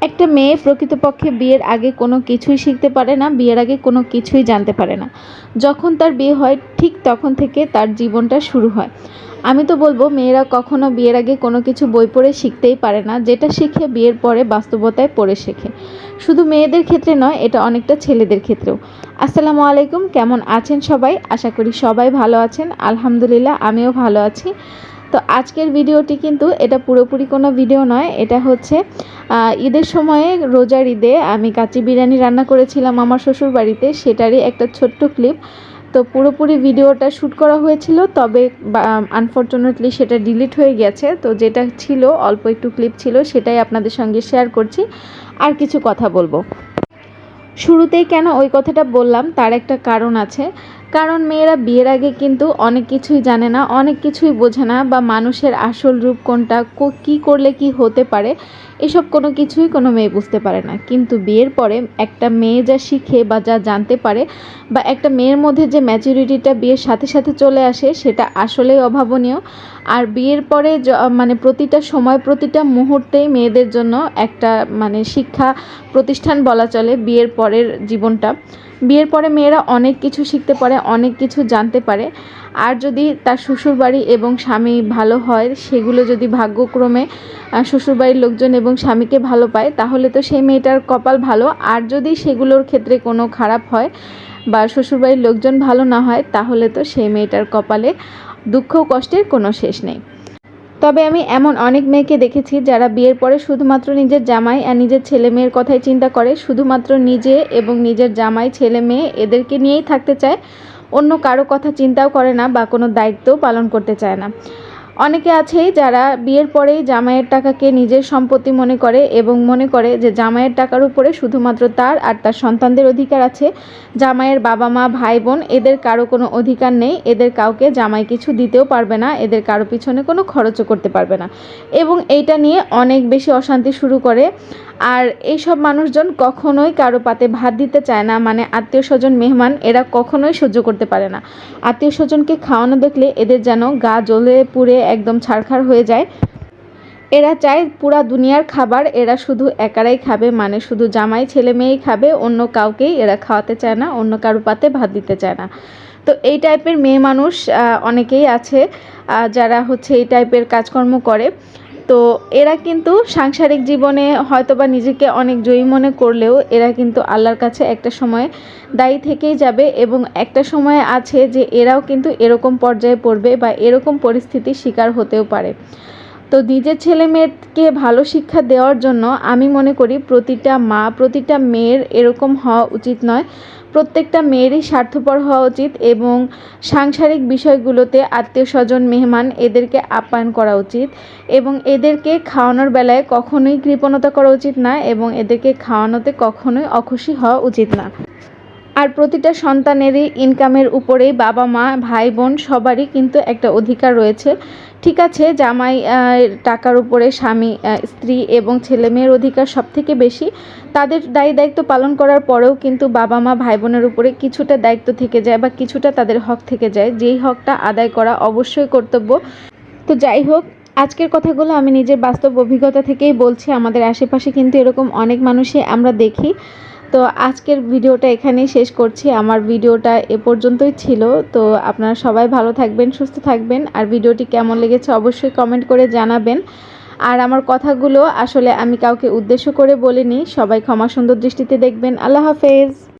একটা মেয়ে প্রকৃতপক্ষে বিয়ের আগে কোনো কিছুই শিখতে পারে না, বিয়ের আগে কোনো কিছুই জানতে পারে না। যখন তার বিয়ে হয় ঠিক তখন থেকে তার জীবনটা শুরু হয়। আমি তো বলবো মেয়েরা কখনো বিয়ের আগে কোনো কিছু বই পড়ে শিখতেই পারে না, যেটা শিখে বিয়ের পরে বাস্তবতায় পড়ে শেখে। শুধু মেয়েদের ক্ষেত্রে নয়, এটা অনেকটা ছেলেদের ক্ষেত্রেও। আসসালামু আলাইকুম, কেমন আছেন সবাই? আশা করি সবাই ভালো আছেন। আলহামদুলিল্লাহ, আমিও ভালো আছি। তো আজকের ভিডিওটি কিন্তু এটা পুরোপুরি কোনো ভিডিও নয়, এটা হচ্ছে ঈদের সময়ে, রোজার ঈদে আমি কাচ্চি বিরিয়ানি রান্না করেছিলাম আমার শ্বশুর বাড়িতে, সেটারই একটা ছোট্ট ক্লিপ। তো পুরোপুরি ভিডিওটা শ্যুট করা হয়েছিল, তবে আনফর্চুনেটলি সেটা ডিলিট হয়ে গেছে। তো যেটা ছিল অল্প একটু ক্লিপ ছিল, সেটাই আপনাদের সঙ্গে শেয়ার করছি, আর কিছু কথা বলবো। শুরুতেই কেন ওই কথাটা বললাম তার একটা কারণ আছে। কারণ মেয়েরা বিয়ের আগে কিন্তু অনেক কিছুই জানে না, অনেক কিছুই বোঝে না, বা মানুষের আসল রূপ কোনটা, কী করলে কি হতে পারে, এসব কোনো কিছুই কোনো মেয়ে বুঝতে পারে না। কিন্তু বিয়ের পরে একটা মেয়ে যা শিখে বা যা জানতে পারে, বা একটা মেয়ের মধ্যে যে ম্যাচুরিটিটা বিয়ের সাথে সাথে চলে আসে, সেটা আসলেই অভাবনীয়। আর বিয়ের পরে মানে প্রতিটা সময়, প্রতিটা মুহূর্তেই মেয়েদের জন্য একটা মানে শিক্ষা প্রতিষ্ঠান বলা চলে বিয়ের পরের জীবনটা। বিয়ের পরে মেয়েরা অনেক কিছু শিখতে পারে, অনেক কিছু জানতে পারে। আর যদি তার শ্বশুরবাড়ি এবং স্বামী ভালো হয়, সেগুলো যদি ভাগ্যক্রমে শ্বশুরবাড়ির লোকজন এবং স্বামীকে ভালো পায়, তাহলে তো সেই মেয়েটার কপাল ভালো। আর যদি সেগুলোর ক্ষেত্রে কোনো খারাপ হয় বা শ্বশুরবাড়ির লোকজন ভালো না হয়, তাহলে তো সেই মেয়েটার কপালে দুঃখ কষ্টের কোনো শেষ নেই। তবে আমি এমন অনেক মেয়েকে দেখেছি যারা বিয়ের পরে শুধুমাত্র নিজের জামাই আর নিজের ছেলে মেয়ের কথাই চিন্তা করে, শুধুমাত্র নিজে এবং নিজের জামাই, ছেলে মেয়ে এদেরকে নিয়েই থাকতে চায়, অন্য কারো কথা চিন্তাও করে না বা কোনো দায়িত্বও পালন করতে চায় না। অনেকে আছেই যারা বিয়ের পরেই জামাইয়ের টাকাকে নিজের সম্পত্তি মনে করে এবং মনে করে যে জামাইয়ের টাকার উপরে শুধুমাত্র তার আর তার সন্তানদের অধিকার আছে। জামাইয়ের বাবা মা ভাই বোন এদের কারো কোনো অধিকার নেই, এদের কাউকে জামাই কিছু দিতেও পারবে না, এদের কারো পিছনে কোনো খরচও করতে পারবে না, এবং এইটা নিয়ে অনেক বেশি অশান্তি শুরু করে। আর এইসব মানুষজন কখনোই কারো পাতে ভাত দিতে চায় না, মানে আত্মীয় স্বজন মেহমান এরা কখনোই সহ্য করতে পারে না। আত্মীয় স্বজনকে খাওয়ানো দেখলে এদের যেন গা জ্বলে পুড়ে একদম ছারখার হয়ে যায়। এরা চায় পুরা দুনিয়ার খাবার এরা শুধু একারাই খাবে, মানে শুধু জামাই ছেলে মেয়েই খাবে, অন্য কাউকেই এরা খাওয়াতে চায় না, অন্য কারো পাতে ভাত দিতে চায় না। তো এই টাইপের মেয়ে মানুষ অনেকেই আছে যারা হচ্ছে এই টাইপের কাজকর্ম করে। তো এরা কিন্তু সাংসারিক জীবনে হয়তোবা নিজেকে অনেক জয়ী মনে করলেও এরা কিন্তু আল্লাহর কাছে একটা সময় দায়ী থেকেই যাবে, এবং একটা সময় আছে যে এরাও কিন্তু এরকম পর্যায়ে পড়বে বা এরকম পরিস্থিতির শিকার হতেও পারে। তো নিজের ছেলে মেয়েকে ভালো শিক্ষা দেওয়ার জন্য আমি মনে করি প্রতিটা মা, প্রতিটা মেয়ের এরকম হওয়া উচিত নয়। প্রত্যেকটা মেয়েরই স্বার্থপর হওয়া উচিত, এবং সাংসারিক বিষয়গুলোতে আত্মীয় স্বজন মেহমান এদেরকে আপ্যায়ন করা উচিত, এবং এদেরকে খাওয়ানোর বেলায় কখনোই কৃপণতা করা উচিত না, এবং এদেরকে খাওয়ানোতে কখনোই অখুশি হওয়া উচিত না। আর প্রতিটা সন্তানেরই ইনকামের উপরেই বাবা মা ভাই বোন সবারই কিন্তু একটা অধিকার রয়েছে। ঠিক আছে, জামাই টাকার উপরে স্বামী, স্ত্রী এবং ছেলে মেয়ের অধিকার সব থেকে বেশি। তাদের দায়িত্ব পালন করার পরেও কিন্তু বাবা মা ভাই বোনের উপরে কিছুটা দায়িত্ব থেকে যায় বা কিছুটা তাদের হক থেকে যায়, যেই হকটা আদায় করা অবশ্যই কর্তব্য। তো যাই হোক, আজকের কথাগুলো আমি নিজের বাস্তব অভিজ্ঞতা থেকেই বলছি। আমাদের আশেপাশে কিন্তু এরকম অনেক মানুষই আমরা দেখি। তো আজকের ভিডিওটা এখানেই শেষ করছি। আমার ভিডিওটা এ পর্যন্তই ছিল। তো আপনারা সবাই ভালো থাকবেন, সুস্থ থাকবেন, আর ভিডিওটি কেমন লেগেছে অবশ্যই কমেন্ট করে জানাবেন। আর আমার কথাগুলো আসলে আমি কাউকে উদ্দেশ্য করে বলিনি, সবাই ক্ষমা সুন্দর দৃষ্টিতে দেখবেন। আল্লাহ হাফেজ।